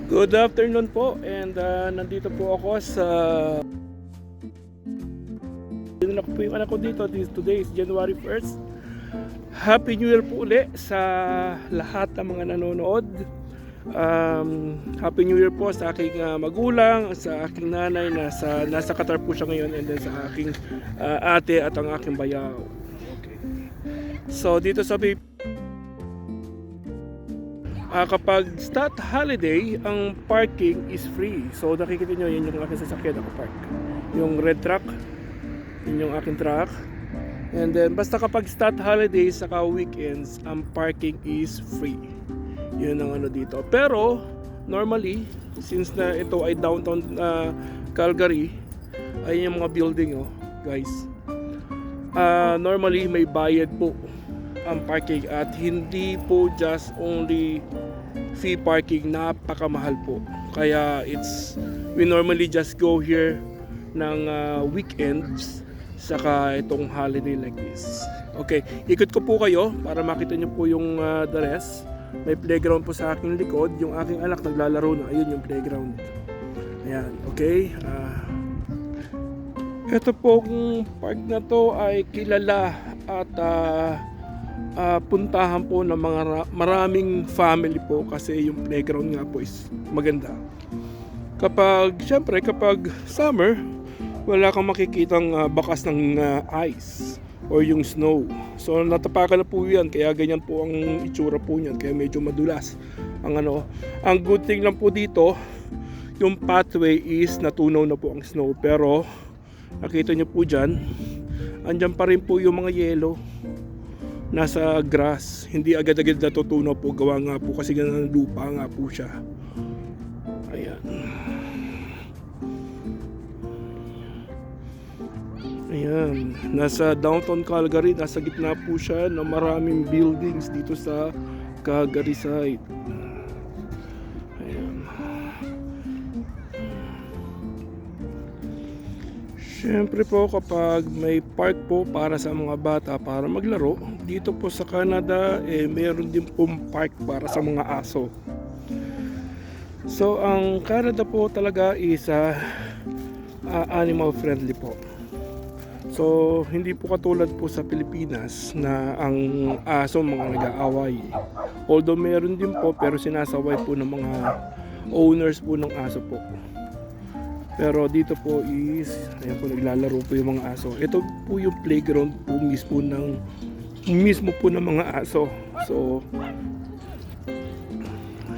Good afternoon po, and nandito po ako sa dinala ko po yung anak ko dito. Today is January 1st. Happy New Year po uli sa lahat ng mga nanonood. Happy New Year po sa aking magulang, sa aking nanay na nasa Qatar po siya ngayon, and then sa aking ate at ang aking bayaw. Okay. So dito sa kapag stat holiday, ang parking is free. So nakikita nyo, yun yung aking sasakyan ako park. Yung red truck, yun yung aking truck. And then basta kapag stat holiday saka weekends, ang parking is free. Yun ang ano dito. Pero normally, since na ito ay downtown Calgary, ay yung mga building guys. Normally may bayad po ang parking, at hindi po just only free parking, napakamahal po. Kaya we normally just go here ng weekends saka itong holiday like this. Okay, ikot ko po kayo para makita nyo po yung the rest. May playground po sa aking likod. Yung aking anak naglalaro na. Ayun yung playground. Ayan, okay. Ito pong park na to ay kilala at puntahan po ng maraming family po, kasi yung playground nga po is maganda. Syempre kapag summer, wala kang makikitang bakas ng ice or yung snow. So natapakan na po yan, kaya ganyan po ang itsura po niyan, kaya medyo madulas ang good thing lang po dito, yung pathway is natunaw na po ang snow, pero nakita nyo po dyan, andyan pa rin po yung mga yellow nasa grass. Hindi agad-agad natutunaw po, gawa nga po kasi ng lupa nga po siya. Ayan. Ayan, nasa downtown Calgary, nasa gitna po siya ng maraming buildings dito sa Calgary side. Ayan. Siyempre po, kapag may park po para sa mga bata para maglaro, dito po sa Canada, mayroon din pong park para sa mga aso. So ang Canada po talaga is animal friendly po. So hindi po katulad po sa Pilipinas na ang aso mga nag-aaway. Although meron din po, pero sinasaway po ng mga owners po ng aso po. Pero dito po is, ayan po, naglalaro po yung mga aso. Ito po yung playground po mismo po ng mga aso. So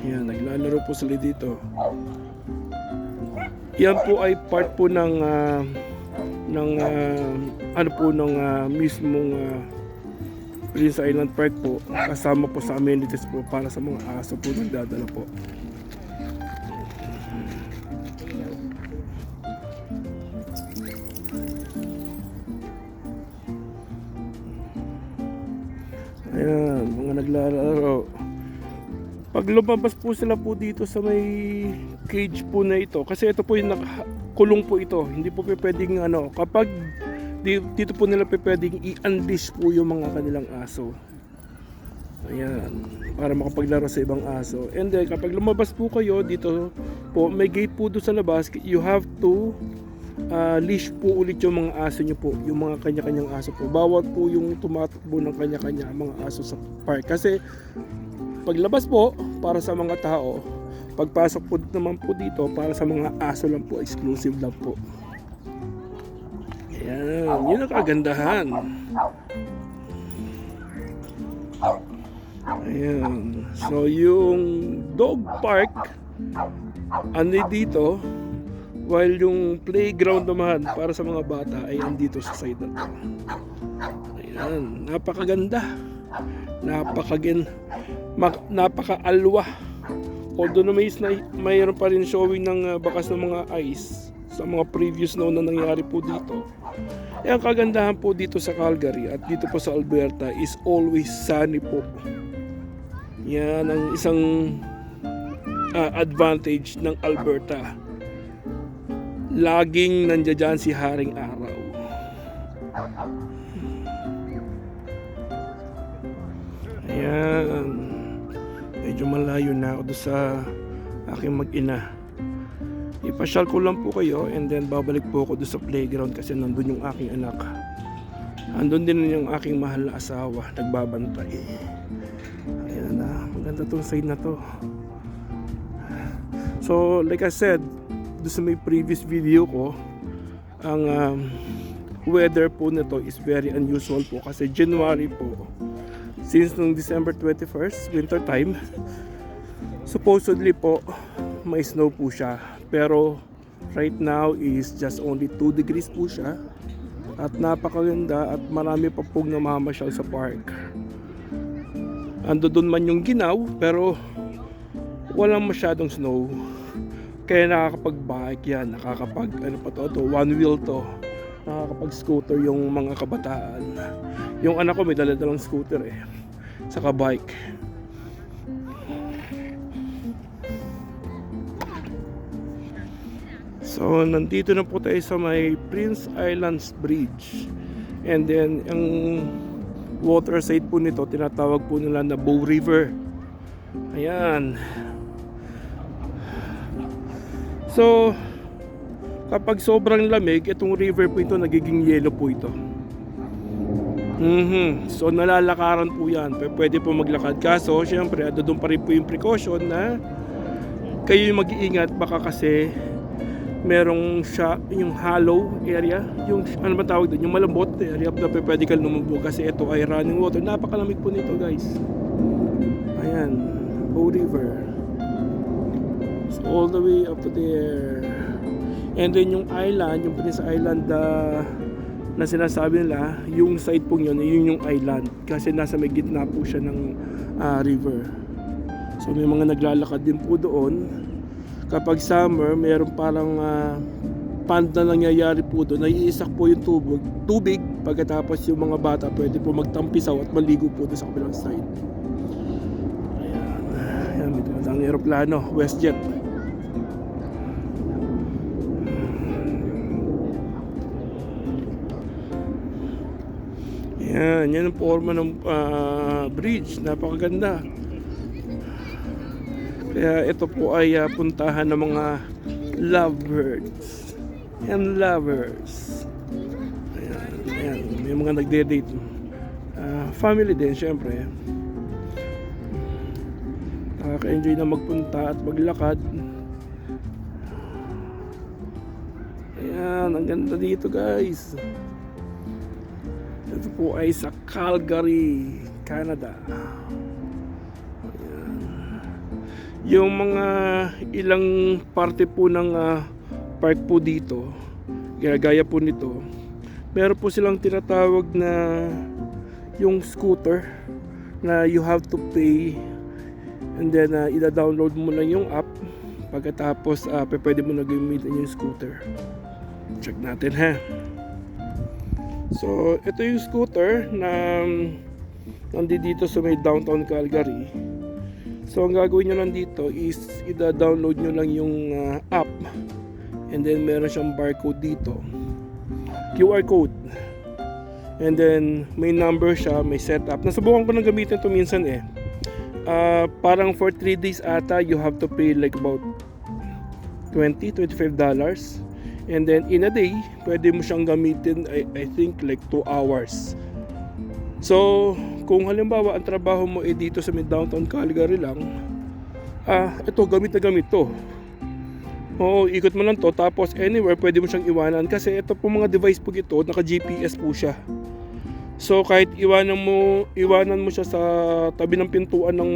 ayan, naglalaro po sila dito. Yan po ay part po ng mismong Prince Island Park po. Kasama po sa amenities po para sa mga aso po nagdadala po. Ayan, mga naglalaro. Pag lumabas po sila po dito sa may cage po na ito, kasi ito po yung kulong po ito, hindi po pwedeng kapag dito po nila pwedeng i-unleash po yung mga kanilang aso. Ayan, para makapaglaro sa ibang aso. And then kapag lumabas po kayo dito po, may gate po doon sa labas, you have to leash po ulit yung mga aso nyo po, yung mga kanya-kanyang aso po. Bawat po yung tumatakbo ng kanya-kanya mga aso sa park, kasi paglabas po para sa mga tao, pagpasok po naman po dito para sa mga aso lang po, exclusive lang po. Ayan, yun ang kagandahan. Ayan, so yung dog park dito, while yung playground naman para sa mga bata ay andito sa side na to. Ayan, napakaganda, napakaalwa. Although mayroon pa rin showing ng bakas ng mga ice sa mga previous na nangyari po dito. Ang kagandahan po dito sa Calgary at dito po sa Alberta is always sunny po. Yan ang isang advantage ng Alberta. Laging nandiyan si Haring Araw. Ayan. medyo malayo na ako doon sa aking mag-ina. Ipasyal ko lang po kayo and then babalik po ako doon sa playground kasi nandun yung aking anak. Andun din yung aking mahal na asawa, nagbabantay. Ayan na, maganda tong side na to. So like I said, doon sa may previous video ko, ang weather po nito is very unusual po kasi January po, since nung December 21st, winter time, supposedly po may snow po siya, pero right now is just only 2 degrees po siya at napakaganda at marami pa pong namamasyal sa park. Ando doon man yung Ginaw pero walang masyadong snow, kaya nakakapag-bike yan, nakakapag one wheel to, nakakapag-scooter yung mga kabataan. Yung anak ko may dala-dalang scooter saka bike. So nandito na po tayo sa may Prince Islands Bridge, and then ang water side po nito tinatawag po nila na Bow River. Ayan. So kapag sobrang lamig, itong river po ito nagiging yellow po ito. So nalalakaran po yan, pwede po maglakad, kaso syempre doon pa rin po yung precaution na kayo yung mag-iingat, baka kasi merong siya, yung hollow area, yung ano ba tawag doon, yung malambot area na pwede kang lumubog kasi ito ay running water. Napakalamig po nito guys. Ayan, Bow River. So all the way up to there. And then yung island, yung Prince Island na sinasabi nila, yung side po yun yung island kasi nasa may gitna po siya ng river. So may mga naglalakad din po doon. Kapag summer, mayroon parang pond na nangyayari po doon. Naiisak po yung tubig. Pagkatapos yung mga bata pwede po magtampisaw at maligo po doon sa kabilang side. Ayan. Ayan, may tinatang aeroplano, WestJet. Ayan, yan ang forma ng bridge. Napakaganda. Kaya ito po ay puntahan ng mga lovebirds and lovers. Ayan, ayan. May mga nagde-date. Family din syempre. Nakaka-enjoy na magpunta at maglakad. Ayan, ang ganda dito guys. Ito po ay sa Calgary, Canada. Yung mga ilang parte po ng park po dito, gaya po nito, meron po silang tinatawag na yung scooter na you have to pay, and then ida-download mo lang yung app, pagkatapos pwede mo na gamitin yung scooter. Check natin ha. So ito yung scooter na nandito sa may downtown Calgary. So ang gagawin nyo lang dito is ida-download nyo lang yung app, and then meron siyang barcode dito, QR code, and then may number siya, may setup. Nasubukan ko nang gamitin ito minsan parang for 3 days ata you have to pay like about $20-25, and then in a day pwede mo siyang gamitin I think like 2 hours. So kung halimbawa ang trabaho mo dito sa downtown Calgary lang, ito gamit na gamit to. Oo, ikot mo lang to, tapos anywhere pwede mo siyang iwanan kasi ito po mga device po ito, naka GPS po siya. So kahit iwanan mo siya sa tabi ng pintuan ng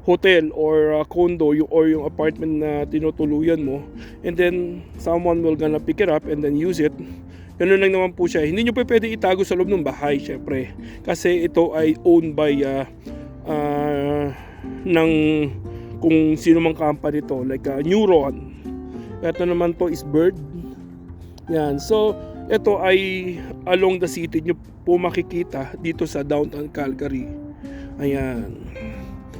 hotel or condo or yung apartment na tinutuluyan mo, and then someone will gonna pick it up and then use it. Ganun lang naman po siya. Hindi nyo pa pwede itago sa loob ng bahay, syempre. Kasi ito ay owned by ng kung sino mang company to, like Neuron. Ito naman to is Bird. Yan. So, ito ay along the city nyo po makikita dito sa downtown Calgary. Ayan.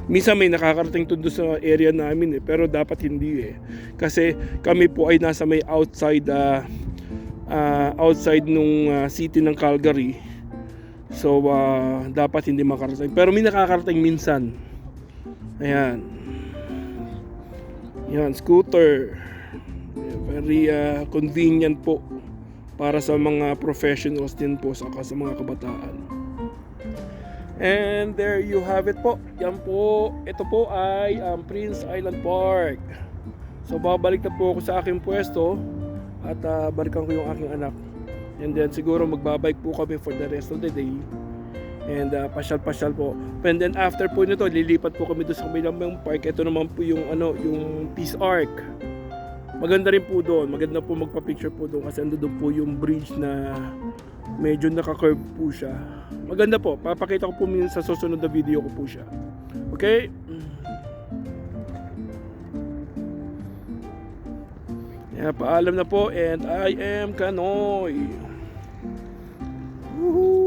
Minsan may nakakarating to doon sa area namin pero dapat hindi Kasi kami po ay nasa may outside nung city ng Calgary. So dapat hindi makarating, pero may nakakarating minsan. Ayan. Yan, scooter. Very convenient po para sa mga professionals din po saka sa mga kabataan. And there you have it po. Yan po, ito po ay Prince Island Park. So babalik na po ako sa aking pwesto at balikan ko yung aking anak. And then siguro magbabike po kami for the rest of the day. And pasyal-pasyal po. And then after po nito, lilipat po kami doon sa kabilang park. Ito naman po yung yung Peace Arc. Maganda rin po doon. Maganda po magpa-picture po doon kasi ando doon po yung bridge na medyo naka-curve po siya. Maganda po. Papakita ko po minsan sa susunod na video ko po siya. Okay? Yeah, paalam na po and I am Kanoy. Woohoo!